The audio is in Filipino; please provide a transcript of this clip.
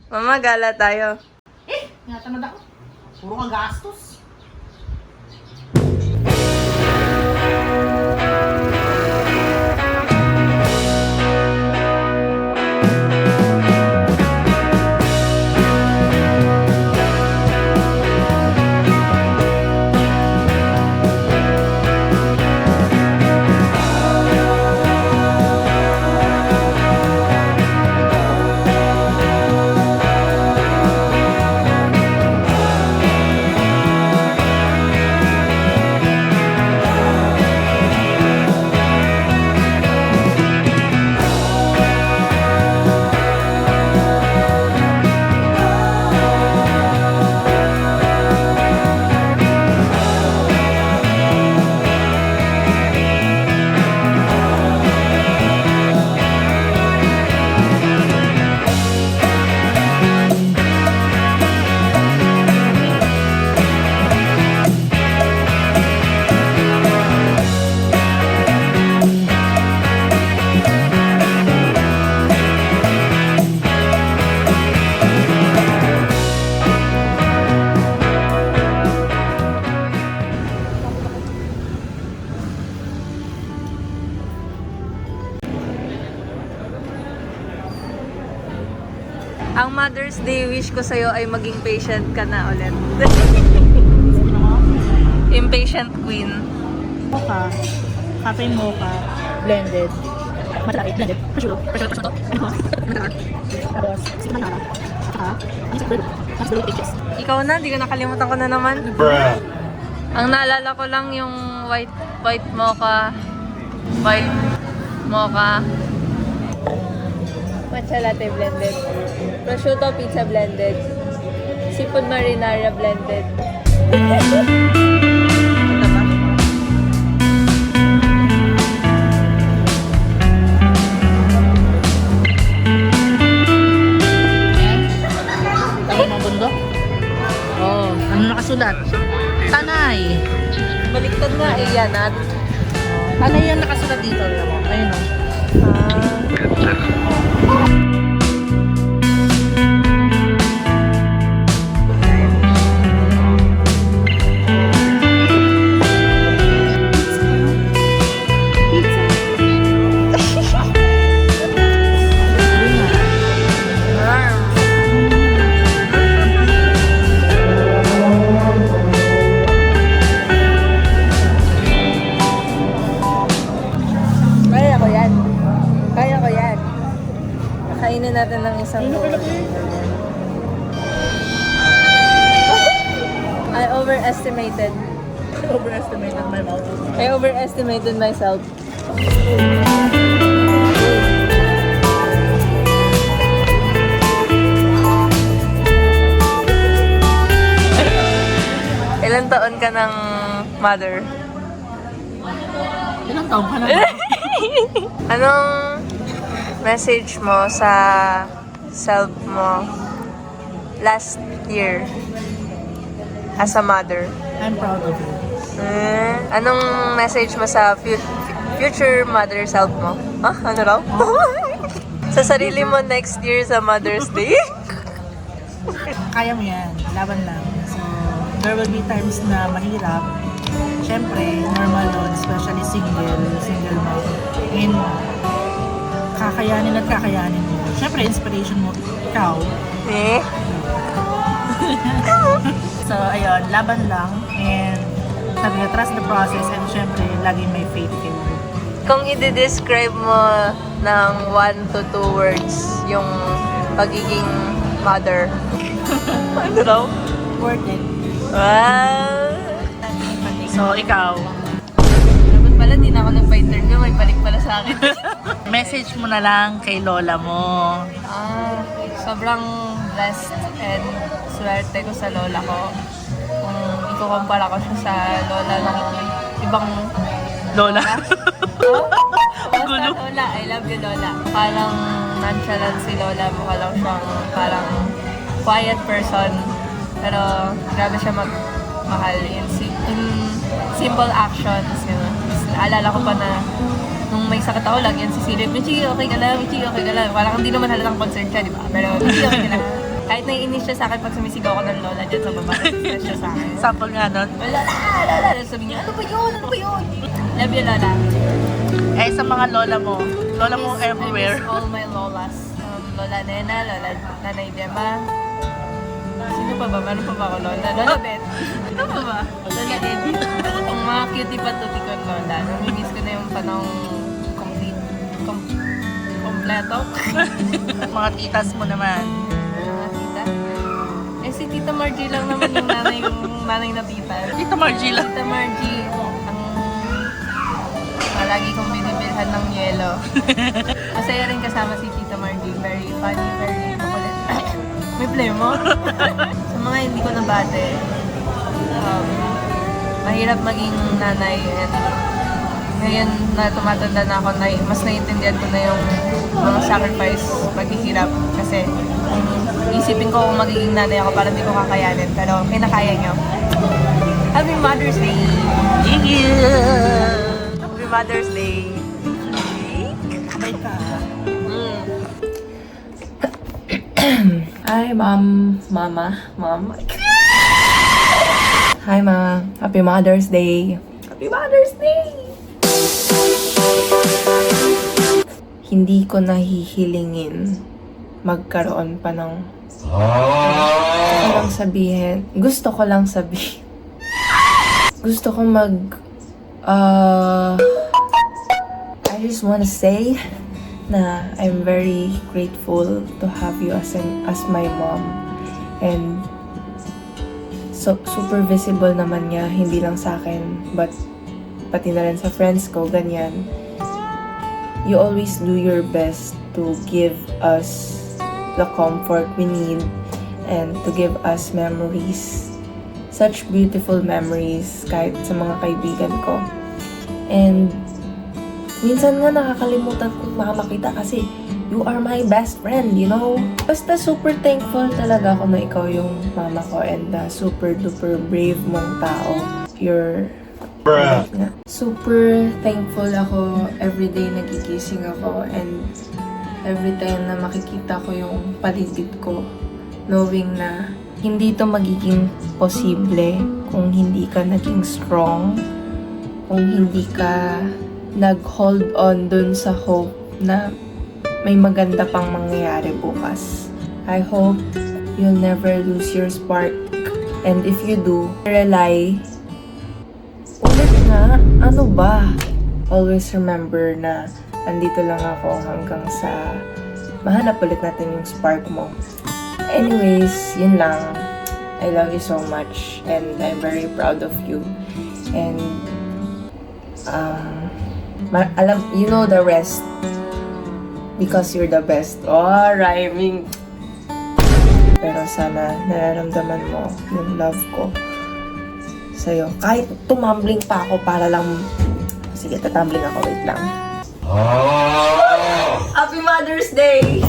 Mama, gala tayo. Tinatamad ako. Puro ka gastos. Ang Mother's Day wish ko sa'yo ay maging patient ka na ulit. Impatient queen. Mocha. Cafe mocha. Blended. Matalaki. Blended. Prosciutto. Prosciutto. Tapos, sweet manara. Tsaka, ang sweet mas dalawang pages. Ikaw na, di ko nakalimutan ko na naman. Ang naalala ko lang yung white mocha. White mocha. Matcha latte blended. Prosciutto pizza blended. Seafood marinara blended. Ito ba? Tama mga bundok? Oo. Ano nakasulat? Tanay. Baliktad nga eh yan at. Tanay yan nakasulat dito. Ayun o. Kaya ko yan. Kaya ko yan. Kainin natin ng isang bowl. I overestimated. Overestimated my mouth. I overestimated myself. Ilan taon ka ng mother? Ilang taong ka na? Anong message mo sa self mo last year as a mother? I'm proud of you. Anong message mo sa future mother self mo? Ano raw? Sa sarili mo next year sa Mother's Day? Kaya mo yan. Laban lang. So, there will be times na mahirap. Siyempre, normal yun. Especially single mom. And kakayanin at kakayanin mo. Siyempre, inspiration mo. Ikaw. Eh? So, ayun. Laban lang. And sabi nga, trust the process. And siyempre, laging may faith in you. Kung i-describe mo ng 1 to 2 words yung pagiging mother, ano raw? Worth it. Wow! So, ikaw. Dapat pala, di na ako nagpa-interview. May balik pala sa akin. Message mo na lang kay lola mo. Sobrang blessed and swerte ko sa lola ko. Kung ikukumpara ko siya sa lola ng ibang Lola? Basta lola, I love you lola. Parang nonchalant si lola. Mukha lang siyang parang quiet person. Pero grabe siya magmahal in simple actions. You know? Naalala ko pa na nung may sakit ako, lagi yan sisilip, Michi, okay ka lang, Michi, okay ka lang. Parang hindi naman halatang concerned siya, di ba? Pero Michi, okay ka lang. Kahit naiinis siya sa akin pag sumisigaw ako ng lola dyan sa baba, naiinis siya sa akin. Sample nga nun. Lola, lola, sabi niya, ano ba yun? Ano ba yun? Love you, lola. Eh, sa mga lola mo everywhere. I miss all my lolas. Lola Nena, Lola Nanay Dema. Sino pa ba? Meron pa ba ako lola? Lola Beth. Sino pa ba? Lola Eddie. Ang mga cutie patuti ko lola. Namimiss ko na yung panong kompleto. Mga titas mo naman. Mga tita. Eh si Tita Margie lang naman yung nanay na tita. Tita Margie lang. Tita Margie. Lagi kong binibilhan ng yelo. Masaya rin kasama si Tita Margie. Very funny, very makulit. May play mo? Sa mga hindi ko nabate, mahirap maging nanay. And ngayon na tumatanda na ako, mas naiintindihan ko na yung mga sacrifice, paghihirap. Kasi isipin ko kung magiging nanay ako para hindi ko kakayanin. Pero kinakaya niyo. Happy Mother's Day! Thank you! Mother's Day. Bait ka. Hi, Mom. Hi, Ma. Happy Mother's Day. Happy Mother's Day! Hindi ko nahihilingin magkaroon pa ng gusto ko lang sabihin. Gusto ko I just want to say na I'm very grateful to have you as my mom. And so, super visible naman niya, hindi lang sa akin, but pati na rin sa friends ko, ganyan. You always do your best to give us the comfort we need and to give us memories. Such beautiful memories kahit sa mga kaibigan ko. And minsan nga nakakalimutan kong makita kasi you are my best friend, you know? Basta super thankful talaga ako na ikaw yung mama ko and super duper brave mong tao. You're super thankful ako everyday nagigising ako and every time na makikita ko yung paligid ko, knowing na hindi to magiging posible kung hindi ka naging strong, kung hindi ka nag-hold on dun sa hope na may maganda pang mangyayari bukas. I hope you'll never lose your spark. And if you do, rely. Ulit nga, ano ba? Always remember na andito lang ako hanggang sa mahanap ulit natin yung spark mo. Anyways, yun lang. I love you so much and I'm very proud of you. And you know the rest because you're the best. Oh, rhyming. Pero sana nararamdaman mo yung love ko sa'yo. Kahit tumambling pa ako para lang... Sige, tatumbling ako. Wait lang. Happy Mother's Day!